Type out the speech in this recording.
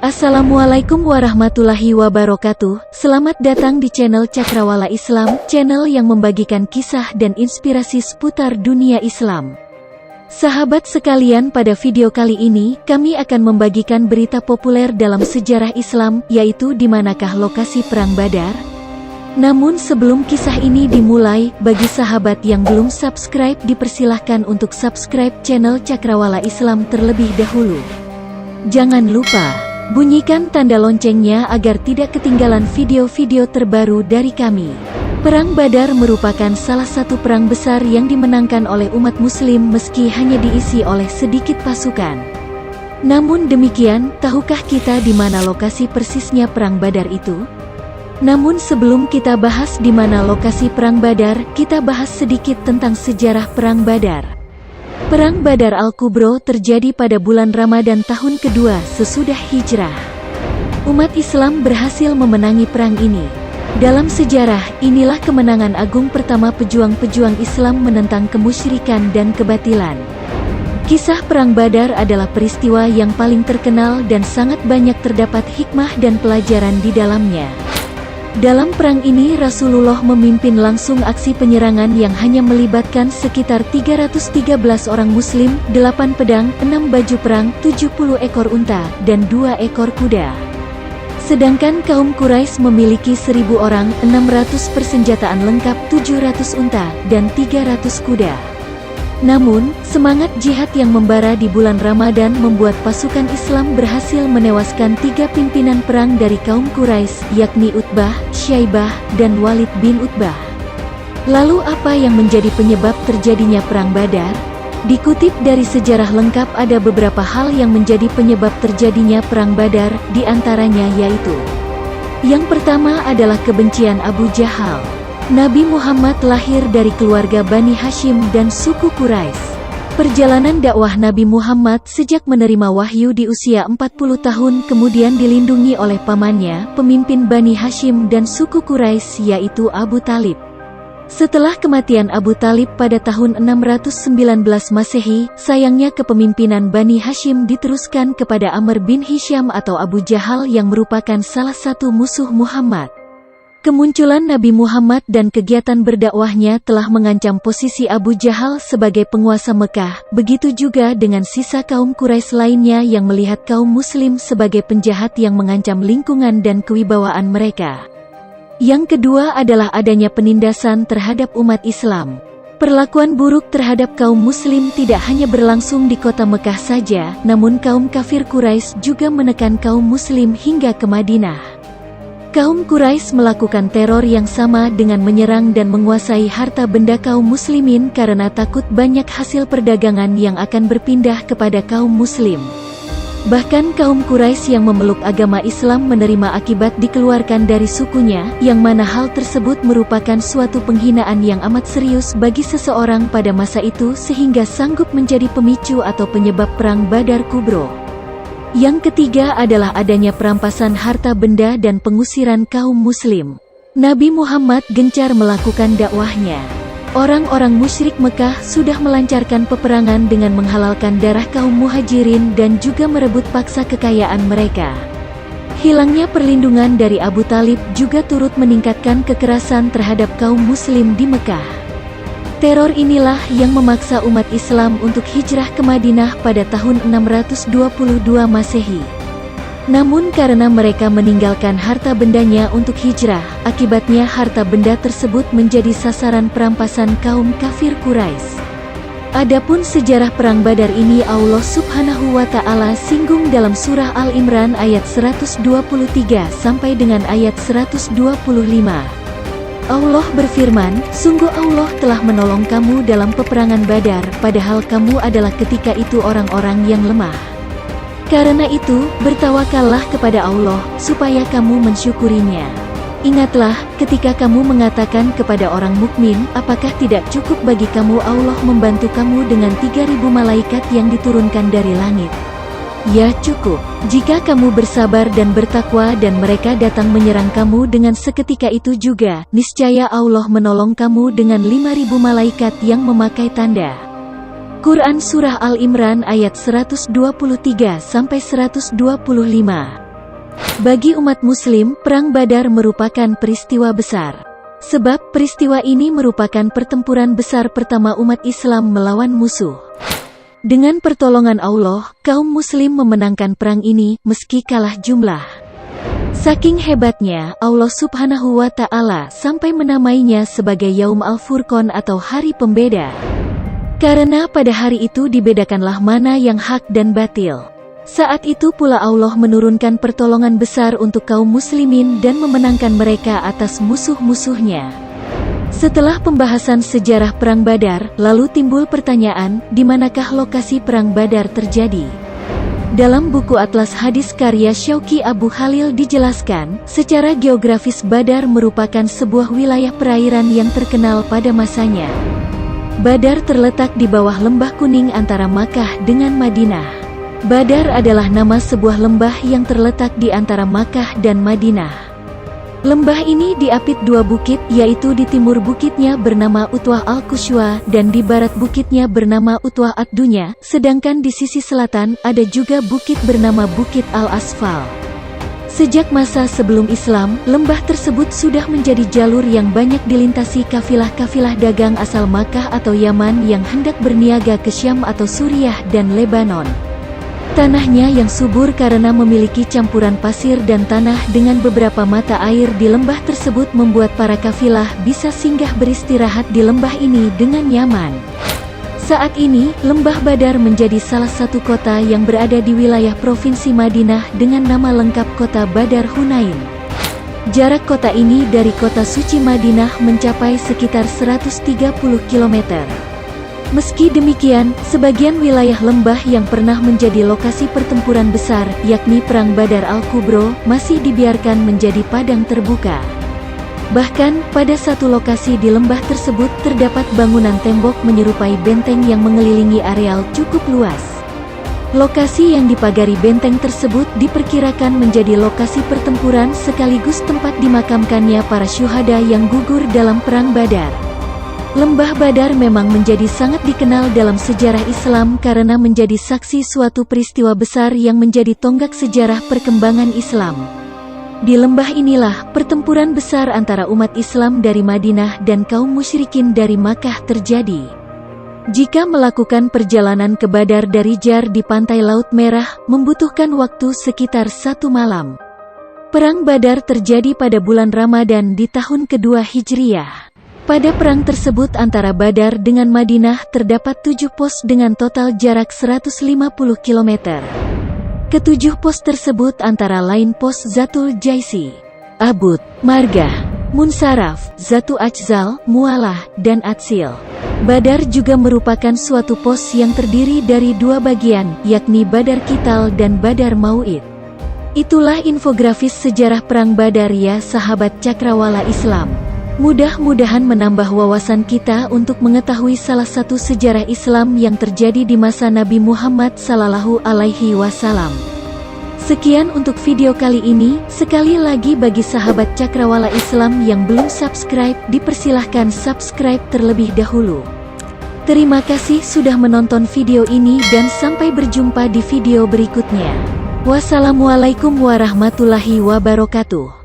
Assalamualaikum warahmatullahi wabarakatuh. Selamat datang di channel Cakrawala Islam, channel yang membagikan kisah dan inspirasi seputar dunia Islam. Sahabat sekalian, pada video kali ini, kami akan membagikan berita populer dalam sejarah Islam, yaitu di manakah lokasi Perang Badar. Namun sebelum kisah ini dimulai, bagi sahabat yang belum subscribe dipersilahkan untuk subscribe channel Cakrawala Islam terlebih dahulu. Jangan lupa bunyikan tanda loncengnya agar tidak ketinggalan video-video terbaru dari kami. Perang Badar merupakan salah satu perang besar yang dimenangkan oleh umat muslim meski hanya diisi oleh sedikit pasukan. Namun demikian, tahukah kita di mana lokasi persisnya Perang Badar itu? Namun sebelum kita bahas di mana lokasi Perang Badar, kita bahas sedikit tentang sejarah Perang Badar. Perang Badar Al-Kubro terjadi pada bulan Ramadan tahun kedua sesudah hijrah. Umat Islam berhasil memenangi perang ini. Dalam sejarah, inilah kemenangan agung pertama pejuang-pejuang Islam menentang kemusyrikan dan kebatilan. Kisah Perang Badar adalah peristiwa yang paling terkenal dan sangat banyak terdapat hikmah dan pelajaran di dalamnya. Dalam perang ini Rasulullah memimpin langsung aksi penyerangan yang hanya melibatkan sekitar 313 orang muslim, 8 pedang, 6 baju perang, 70 ekor unta, dan 2 ekor kuda. Sedangkan kaum Quraisy memiliki 1000 orang, 600 persenjataan lengkap, 700 unta, dan 300 kuda. Namun, semangat jihad yang membara di bulan Ramadan membuat pasukan Islam berhasil menewaskan 3 pimpinan perang dari kaum Quraisy, yakni Utbah, Syaibah, dan Walid bin Utbah. Lalu apa yang menjadi penyebab terjadinya Perang Badar? Dikutip dari sejarah lengkap ada beberapa hal yang menjadi penyebab terjadinya Perang Badar, di antaranya yaitu: yang pertama adalah kebencian Abu Jahal. Nabi Muhammad lahir dari keluarga Bani Hashim dan suku Quraisy. Perjalanan dakwah Nabi Muhammad sejak menerima wahyu di usia 40 tahun kemudian dilindungi oleh pamannya, pemimpin Bani Hashim dan suku Quraisy, yaitu Abu Talib. Setelah kematian Abu Talib pada tahun 619 Masehi, sayangnya kepemimpinan Bani Hashim diteruskan kepada Amr bin Hisham atau Abu Jahal yang merupakan salah satu musuh Muhammad. Kemunculan Nabi Muhammad dan kegiatan berdakwahnya telah mengancam posisi Abu Jahal sebagai penguasa Mekah, begitu juga dengan sisa kaum Quraisy lainnya yang melihat kaum muslim sebagai penjahat yang mengancam lingkungan dan kewibawaan mereka. Yang kedua adalah adanya penindasan terhadap umat Islam. Perlakuan buruk terhadap kaum muslim tidak hanya berlangsung di kota Mekah saja, namun kaum kafir Quraisy juga menekan kaum muslim hingga ke Madinah. Kaum Quraisy melakukan teror yang sama dengan menyerang dan menguasai harta benda kaum muslimin karena takut banyak hasil perdagangan yang akan berpindah kepada kaum muslim. Bahkan kaum Quraisy yang memeluk agama Islam menerima akibat dikeluarkan dari sukunya, yang mana hal tersebut merupakan suatu penghinaan yang amat serius bagi seseorang pada masa itu sehingga sanggup menjadi pemicu atau penyebab Perang Badar Kubro. Yang ketiga adalah adanya perampasan harta benda dan pengusiran kaum muslim. Nabi Muhammad gencar melakukan dakwahnya. Orang-orang musyrik Mekah sudah melancarkan peperangan dengan menghalalkan darah kaum muhajirin dan juga merebut paksa kekayaan mereka. Hilangnya perlindungan dari Abu Talib juga turut meningkatkan kekerasan terhadap kaum muslim di Mekah. Teror inilah yang memaksa umat Islam untuk hijrah ke Madinah pada tahun 622 Masehi. Namun karena mereka meninggalkan harta bendanya untuk hijrah, akibatnya harta benda tersebut menjadi sasaran perampasan kaum kafir Quraisy. Adapun sejarah Perang Badar ini Allah Subhanahu wa Ta'ala singgung dalam surah Al-Imran ayat 123 sampai dengan ayat 125. Allah berfirman, sungguh Allah telah menolong kamu dalam peperangan Badar, padahal kamu adalah ketika itu orang-orang yang lemah. Karena itu, bertawakallah kepada Allah, supaya kamu mensyukurinya. Ingatlah, ketika kamu mengatakan kepada orang mukmin, apakah tidak cukup bagi kamu Allah membantu kamu dengan 3000 malaikat yang diturunkan dari langit? Ya cukup, jika kamu bersabar dan bertakwa dan mereka datang menyerang kamu dengan seketika itu juga, niscaya Allah menolong kamu dengan 5000 malaikat yang memakai tanda. Quran Surah Al-Imran ayat 123-125. Bagi umat muslim, Perang Badar merupakan peristiwa besar. Sebab peristiwa ini merupakan pertempuran besar pertama umat Islam melawan musuh. Dengan pertolongan Allah, kaum muslim memenangkan perang ini meski kalah jumlah. Saking hebatnya, Allah Subhanahu wa Ta'ala sampai menamainya sebagai Yaum Al-Furqan atau Hari Pembeda. Karena pada hari itu dibedakanlah mana yang hak dan batil. Saat itu pula Allah menurunkan pertolongan besar untuk kaum muslimin dan memenangkan mereka atas musuh-musuhnya. Setelah pembahasan sejarah Perang Badar, lalu timbul pertanyaan, di manakah lokasi Perang Badar terjadi? Dalam buku Atlas Hadis karya Syauqi Abu Khalil dijelaskan, secara geografis Badar merupakan sebuah wilayah perairan yang terkenal pada masanya. Badar terletak di bawah lembah kuning antara Makkah dengan Madinah. Badar adalah nama sebuah lembah yang terletak di antara Makkah dan Madinah. Lembah ini diapit dua bukit, yaitu di timur bukitnya bernama Utwah Al-Qushwa dan di barat bukitnya bernama Utwah Ad-Dunya, sedangkan di sisi selatan ada juga bukit bernama Bukit Al-Asfal. Sejak masa sebelum Islam, lembah tersebut sudah menjadi jalur yang banyak dilintasi kafilah-kafilah dagang asal Makkah atau Yaman yang hendak berniaga ke Syam atau Suriah dan Lebanon. Tanahnya yang subur karena memiliki campuran pasir dan tanah dengan beberapa mata air di lembah tersebut membuat para kafilah bisa singgah beristirahat di lembah ini dengan nyaman. Saat ini, Lembah Badar menjadi salah satu kota yang berada di wilayah Provinsi Madinah dengan nama lengkap Kota Badar Hunain. Jarak kota ini dari kota suci Madinah mencapai sekitar 130 km. Meski demikian, sebagian wilayah lembah yang pernah menjadi lokasi pertempuran besar, yakni Perang Badar Al-Kubro, masih dibiarkan menjadi padang terbuka. Bahkan, pada satu lokasi di lembah tersebut terdapat bangunan tembok menyerupai benteng yang mengelilingi areal cukup luas. Lokasi yang dipagari benteng tersebut diperkirakan menjadi lokasi pertempuran sekaligus tempat dimakamkannya para syuhada yang gugur dalam Perang Badar. Lembah Badar memang menjadi sangat dikenal dalam sejarah Islam karena menjadi saksi suatu peristiwa besar yang menjadi tonggak sejarah perkembangan Islam. Di lembah inilah pertempuran besar antara umat Islam dari Madinah dan kaum musyrikin dari Makkah terjadi. Jika melakukan perjalanan ke Badar dari Jar di pantai Laut Merah, membutuhkan waktu sekitar 1 malam. Perang Badar terjadi pada bulan Ramadan di tahun kedua Hijriyah. Pada perang tersebut antara Badar dengan Madinah terdapat 7 pos dengan total jarak 150 km. Ketujuh pos tersebut antara lain pos Zatul Jaisi, Abud, Margah, Munsaraf, Zatu Ajzal, Mualah, dan Atsil. Badar juga merupakan suatu pos yang terdiri dari 2 bagian, yakni Badar Qital dan Badar Mau'id. Itulah infografis sejarah Perang Badar ya sahabat Cakrawala Islam. Mudah-mudahan menambah wawasan kita untuk mengetahui salah satu sejarah Islam yang terjadi di masa Nabi Muhammad Sallallahu Alaihi Wasallam. Sekian untuk video kali ini. Sekali lagi bagi sahabat Cakrawala Islam yang belum subscribe, dipersilahkan subscribe terlebih dahulu. Terima kasih sudah menonton video ini dan sampai berjumpa di video berikutnya. Wassalamualaikum warahmatullahi wabarakatuh.